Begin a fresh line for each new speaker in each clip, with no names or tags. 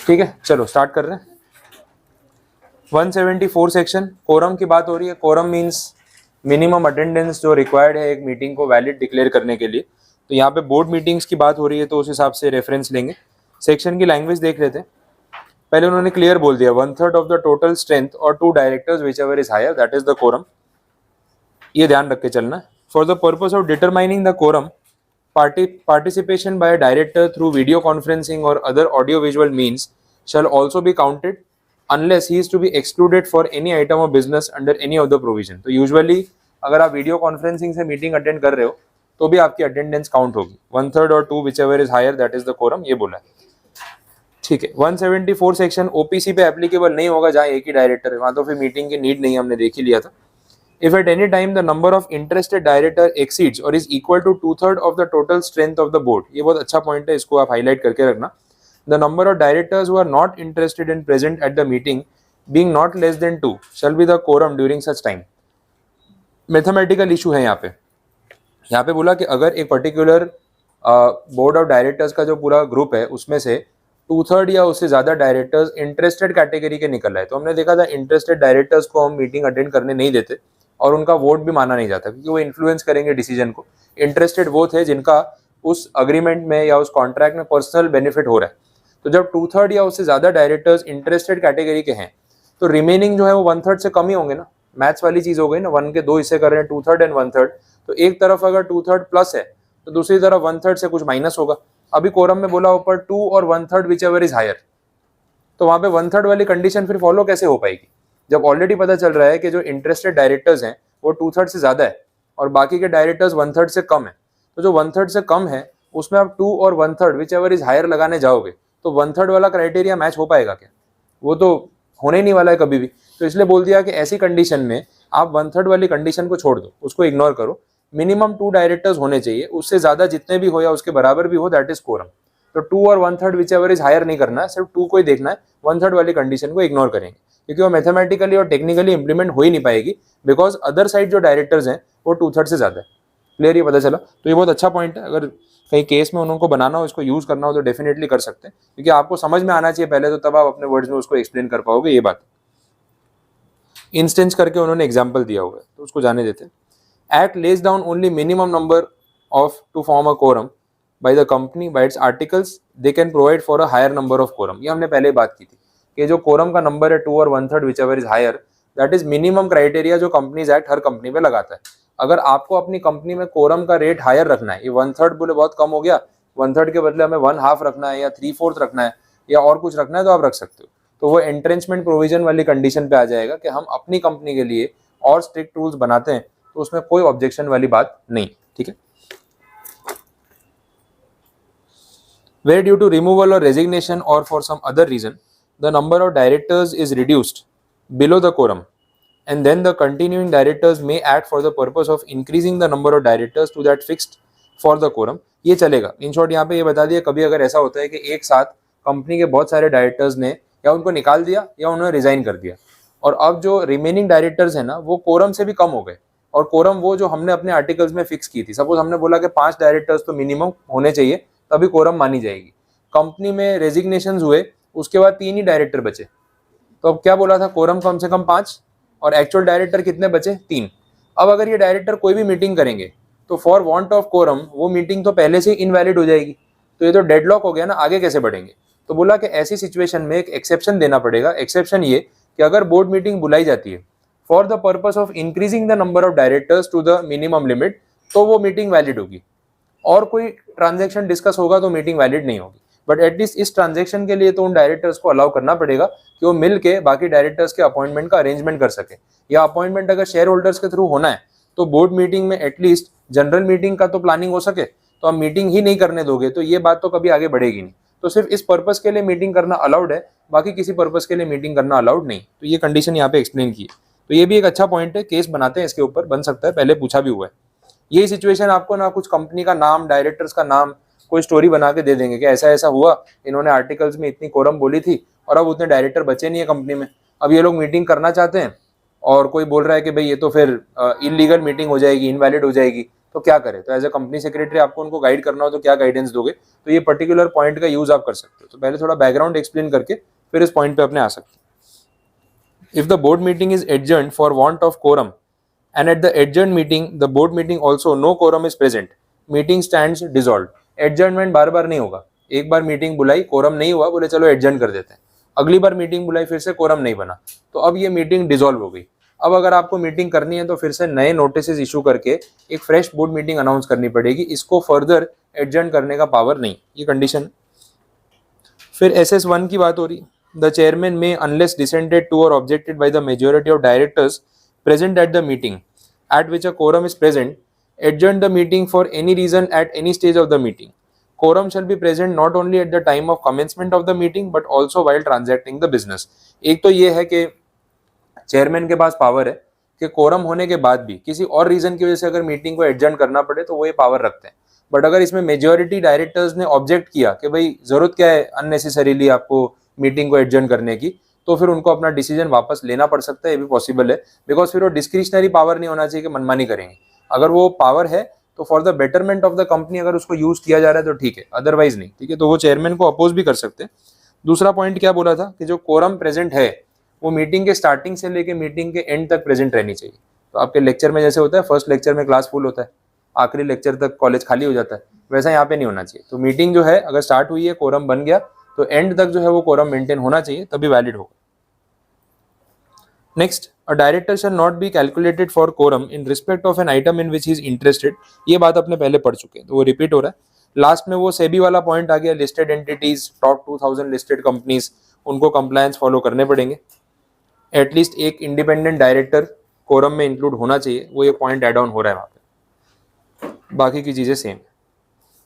ठीक है, चलो स्टार्ट कर रहे हैं। 174 सेक्शन, कोरम की बात हो रही है। कोरम मींस मिनिमम अटेंडेंस जो रिक्वायर्ड है एक मीटिंग को वैलिड डिक्लेयर करने के लिए। तो यहाँ पे बोर्ड मीटिंग्स की बात हो रही है तो उस हिसाब से रेफरेंस लेंगे। सेक्शन की लैंग्वेज देख लेते हैं। पहले उन्होंने क्लियर बोल दिया 1/3 ऑफ द टोटल स्ट्रेंथ और 2 directors whichever is higher, that is the quorum. ये ध्यान रख के चलना। For the purpose of determining the quorum, participation by a director through video conferencing or other audio visual means shall also be counted unless he is to be excluded for any item of business under any of the provision। तो usually अगर आप video conferencing से meeting attend कर रहे हो तो भी आपकी अटेंडेंस काउंट होगी। 1/3 और 2 whichever is higher, that is the quorum, ये बोला है। ठीक है। 174 सेक्शन ओपीसी पे एप्लीकेबल नहीं होगा, जहाँ एक ही डायरेक्टर है, वहां तो फिर मीटिंग की नीड नहीं, हमने देख ही लिया था। If at any time the number of interested director exceeds or is equal to 2/3 of the total strength of the board, ये बहुत अच्छा पॉइंट है, इसको आप हाईलाइट करके रखना। The number of directors who are not interested in present at the meeting being not less than 2 shall be the quorum during such time। Mathematical issue है यहाँ पे बोला कि अगर एक पर्टिकुलर बोर्ड ऑफ डायरेक्टर्स का जो पूरा ग्रुप है उसमें से 2/3 या उससे ज्यादा डायरेक्टर्स इंटरेस्टेड कैटेगरी के निकल रहे हैं, तो हमने देखा था इंटरेस्टेड डायरेक्टर्स को हम मीटिंग अटेंड करने नहीं देते और उनका वोट भी माना नहीं जाता क्योंकि वो इन्फ्लुएंस करेंगे डिसीजन को। इंटरेस्टेड वो थे जिनका उस अग्रीमेंट में या उस कॉन्ट्रैक्ट में पर्सनल बेनिफिट हो रहा है। तो जब 2/3 या उससे ज्यादा डायरेक्टर्स इंटरेस्टेड कैटेगरी के हैं तो रिमेनिंग जो है वो 1/3 से कम ही होंगे ना। मैथ्स वाली चीज हो गई ना, 1 के 2 हिस्से कर रहे हैं, 2/3 एंड 1/3। तो एक तरफ अगर 2/3 प्लस है तो दूसरी तरफ 1/3 से कुछ माइनस होगा। अभी कोरम में बोला ऊपर 2 और 1/3 विच एवर इज हायर, तो वहां पे 1/3 वाली कंडीशन फिर फॉलो कैसे हो पाएगी जब ऑलरेडी पता चल रहा है कि जो इंटरेस्टेड डायरेक्टर्स हैं वो 2/3 से ज्यादा है और बाकी के डायरेक्टर्स 1/3 से कम है। तो जो 1/3 से कम है उसमें आप 2 और 1/3 विच एवर इज हायर लगाने जाओगे तो 1/3 वाला क्राइटेरिया मैच हो पाएगा क्या? वो तो होने ही नहीं वाला है कभी भी। तो इसलिए बोल दिया कि ऐसी कंडीशन में आप 1/3 वाली कंडीशन को छोड़ दो, उसको इग्नोर करो। मिनिमम 2 डायरेक्टर्स होने चाहिए, उससे ज्यादा जितने भी हो या उसके बराबर भी हो, दैट इज कोरम। तो 2 और 1/3 विच एवर इज हायर नहीं करना है, सिर्फ 2 को ही देखना है, 1/3 वाली कंडीशन को इग्नोर करेंगे क्योंकि वो मैथमेटिकली और टेक्निकली इंप्लीमेंट हो ही नहीं पाएगी बिकॉज अदर साइड जो डायरेक्टर्स हैं वो 2/3 से ज्यादा है। क्लियर, ये पता चला? तो ये बहुत अच्छा पॉइंट है। अगर कहीं केस में उनको बनाना हो, इसको यूज करना हो तो डेफिनेटली कर सकते हैं क्योंकि आपको समझ में आना चाहिए पहले, तो तब आप अपने वर्ड्स में उसको एक्सप्लेन कर पाओगे। ये बात इंस्टेंस करके उन्होंने एग्जाम्पल दिया हुआ है तो उसको जाने देते हैं। Act lays down only minimum number of to form a quorum by the company by its articles, they can provide for a higher number of quorum। ये हमने पहले बात की थी कि जो कोरम का नंबर है 2 और 1/3 whichever is higher, that is minimum criteria जो कंपनीज एक्ट हर कंपनी पे लगाता है। अगर आपको अपनी कंपनी में कोरम का रेट हायर रखना है, ये 1/3 बोले बहुत कम हो गया, 1/3 के बदले हमें 1/2 रखना है या 3/4 रखना है या और कुछ रखना है तो आप रख सकते हो। तो वो एंट्रेंचमेंट प्रोविजन वाली कंडीशन पे आ जाएगा कि हम अपनी कंपनी के लिए और स्ट्रिक्ट रूल्स बनाते हैं, तो उसमें कोई ऑब्जेक्शन वाली बात नहीं। ठीक है। Where due to removal or resignation or for some other reason the number of directors is reduced below the quorum and then the continuing directors may act for the purpose of increasing the number of directors to that fixed for the quorum, ये चलेगा। In short यहाँ पे ये बता दिया, कभी अगर ऐसा होता है कि एक साथ कंपनी के बहुत सारे डायरेक्टर्स ने या उनको निकाल दिया या उन्होंने रिजाइन कर दिया और अब जो रिमेनिंग डायरेक्टर्स है ना वो कोरम से भी कम हो गए, और कोरम वो जो हमने अपने आर्टिकल्स में फिक्स की थी, सपोज हमने बोला कि 5 डायरेक्टर्स तो मिनिमम होने चाहिए तभी कोरम मानी जाएगी। कंपनी में रेजिग्नेशंस हुए, उसके बाद 3 ही डायरेक्टर बचे, तो अब क्या बोला था, कोरम कम से कम 5 और एक्चुअल डायरेक्टर कितने बचे, 3। अब अगर ये डायरेक्टर कोई भी मीटिंग करेंगे तो फॉर वांट ऑफ कोरम वो मीटिंग तो पहले से इनवैलिड हो जाएगी, तो ये तो डेडलॉक हो गया ना, आगे कैसे बढ़ेंगे। तो बोला कि ऐसी सिचुएशन में एक एक्सेप्शन देना पड़ेगा। एक्सेप्शन ये कि अगर बोर्ड मीटिंग बुलाई जाती है for the purpose of increasing the number of directors to the minimum limit, तो वो मीटिंग वैलिड होगी, और कोई ट्रांजैक्शन डिस्कस होगा तो मीटिंग वैलिड नहीं होगी। बट एटलीस्ट इस ट्रांजैक्शन के लिए तो उन डायरेक्टर्स को अलाउ करना पड़ेगा कि वो मिल के बाकी डायरेक्टर्स के अपॉइंटमेंट का अरेंजमेंट कर सके, या अपॉइंटमेंट अगर शेयर होल्डर्स के थ्रू होना है तो बोर्ड मीटिंग में एटलीस्ट जनरल मीटिंग का तो प्लानिंग हो सके। तो आप मीटिंग ही नहीं करने दोगे तो ये बात तो कभी आगे बढ़ेगी नहीं। तो सिर्फ इस पर्पस के लिए मीटिंग करना अलाउड है, बाकी किसी पर्पस के लिए मीटिंग करना अलाउड नहीं। तो ये कंडीशन यहाँ पे एक्सप्लेन की है। तो ये भी एक अच्छा पॉइंट है, केस बनाते हैं इसके ऊपर, बन सकता है, पहले पूछा भी हुआ है। यही सिचुएशन आपको ना कुछ कंपनी का नाम, डायरेक्टर्स का नाम, कोई स्टोरी बना के दे देंगे कि ऐसा ऐसा हुआ, इन्होंने आर्टिकल्स में इतनी कोरम बोली थी और अब उतने डायरेक्टर बचे नहीं है कंपनी में, अब ये लोग मीटिंग करना चाहते हैं और कोई बोल रहा है कि भाई ये तो फिर इलीगल मीटिंग हो जाएगी, इनवैलिड हो जाएगी, तो क्या करें, तो एज ए कंपनी सेक्रेटरी आपको उनको गाइड करना हो तो क्या गाइडेंस दोगे, तो ये पर्टिकुलर पॉइंट का यूज आप कर सकते हो। तो पहले थोड़ा बैकग्राउंड एक्सप्लेन करके फिर इस पॉइंट पे अपने आ सकते हैं। If the board meeting is adjourned for want of quorum and at the adjourned meeting the board meeting also no quorum is present, meeting stands dissolved। adjournment बार बार नहीं होगा, एक बार मीटिंग बुलाई, कोरम नहीं हुआ, बोले चलो एडजर्न कर देते हैं, अगली बार मीटिंग बुलाई, फिर से कोरम नहीं बना, तो अब ये मीटिंग डिसॉल्व हो गई। अब अगर आपको मीटिंग करनी है तो फिर से नए नोटिस इशू करके एक फ्रेश बोर्ड मीटिंग अनाउंस करनी पड़ेगी, इसको फर्दर एडजर्न करने का पावर नहीं, ये कंडीशन। फिर SS1 की बात हो रही, द चेयरमैन में अनलेस डिसेंडेड टू और objected by the majority of directors present at the meeting at which a quorum is present, adjourn the meeting for any reason at any stage of the meeting. Quorum shall be present not only at the time of commencement of the meeting but also while transacting the business। एक तो ये है कि chairman के पास power है कि quorum होने के बाद भी किसी और रीजन की वजह से अगर मीटिंग को एडजर्न करना पड़े तो वो ये पावर रखते हैं। बट अगर इसमें मेजॉरिटी डायरेक्टर्स ने ऑब्जेक्ट किया कि भाई जरूरत क्या है अननेसेसरीली आपको मीटिंग को एडजर्न करने की, तो फिर उनको अपना डिसीजन वापस लेना पड़ सकता है, ये भी पॉसिबल है। बिकॉज फिर वो डिस्क्रिशनरी पावर नहीं होना चाहिए कि मनमानी करेंगे, अगर वो पावर है तो for the betterment of the company अगर उसको यूज किया जा रहा है तो ठीक है, अदरवाइज नहीं, ठीक है। तो वो चेयरमैन को अपोज भी कर सकते हैं। दूसरा पॉइंट क्या बोला था कि जो कोरम प्रेजेंट है वो मीटिंग के स्टार्टिंग से लेके मीटिंग के एंड तक प्रेजेंट रहनी चाहिए। तो आपके लेक्चर में जैसे होता है फर्स्ट लेक्चर में क्लास फुल होता है, आखिरी लेक्चर तक कॉलेज खाली हो जाता है, वैसा यहाँ पे नहीं होना चाहिए। तो मीटिंग जो है अगर स्टार्ट हुई है, कोरम बन गया, तो एंड तक जो है वो कोरम मेंटेन होना चाहिए, तभी वैलिड होगा। Next, a director shall not be calculated for quorum in respect of an item in which he is interested. ये बात अपने पहले पढ़ चुके हैं तो वो रिपीट हो रहा है। लास्ट में वो सेबी वाला पॉइंट आ गया, listed entities, top 2000 listed companies, उनको कंप्लायंस फॉलो करने पड़ेंगे। एटलीस्ट एक इंडिपेंडेंट डायरेक्टर कोरम में इंक्लूड होना चाहिए, वो ये पॉइंट एड ऑन हो रहा है वहाँ पे, बाकी की चीज़ें सेम।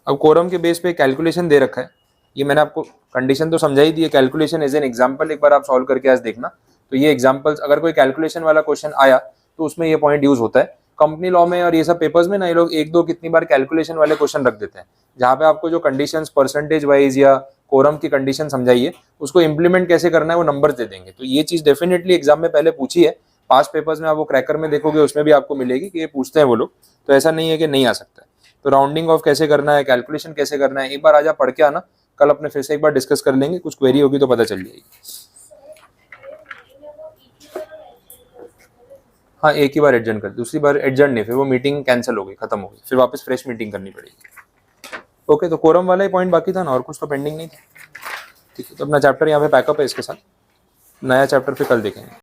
अब कोरम के बेस पे कैलकुलेशन दे रखा है, ये मैंने आपको कंडीशन तो समझा ही दी है, कैलकुलेशन एज एन एग्जाम्पल एक बार आप सॉल्व करके आज देखना। तो ये एग्जाम्पल्स, अगर कोई कैलकुलेशन वाला क्वेश्चन आया तो उसमें ये पॉइंट यूज होता है। कंपनी लॉ में और ये सब पेपर्स में ना ये लोग एक दो कितनी बार कैलकुलेशन वाले क्वेश्चन रख देते हैं, जहाँ पे आपको जो कंडीशंस परसेंटेज वाइज या कोरम की कंडीशन समझाइए, उसको इंप्लीमेंट कैसे करना है वो नंबर्स दे देंगे। तो ये चीज डेफिनेटली एग्जाम में पहले पूछी है, पास्ट पेपर्स में आप वो क्रैकर में देखोगे उसमें भी आपको मिलेगी कि ये पूछते हैं वो लोग, तो ऐसा नहीं है कि नहीं आ सकता है। तो राउंडिंग ऑफ कैसे करना है, कैलकुलेशन कैसे करना है, एक बार आजा पढ़ के आना, कल अपने फिर से एक बार डिस्कस कर लेंगे, कुछ क्वेरी होगी तो पता चल जाएगी। हाँ, एक ही बार एडजर्न कर, दूसरी बार एडजर्न नहीं, फिर वो मीटिंग कैंसिल हो गई, खत्म हो गई, फिर वापस फ्रेश मीटिंग करनी पड़ेगी। ओके, तो कोरम वाला ही पॉइंट बाकी था ना, और कुछ तो पेंडिंग नहीं था, ठीक है। तो अपना चैप्टर यहाँ पे पैकअप है, इसके साथ नया चैप्टर फिर कल देखेंगे।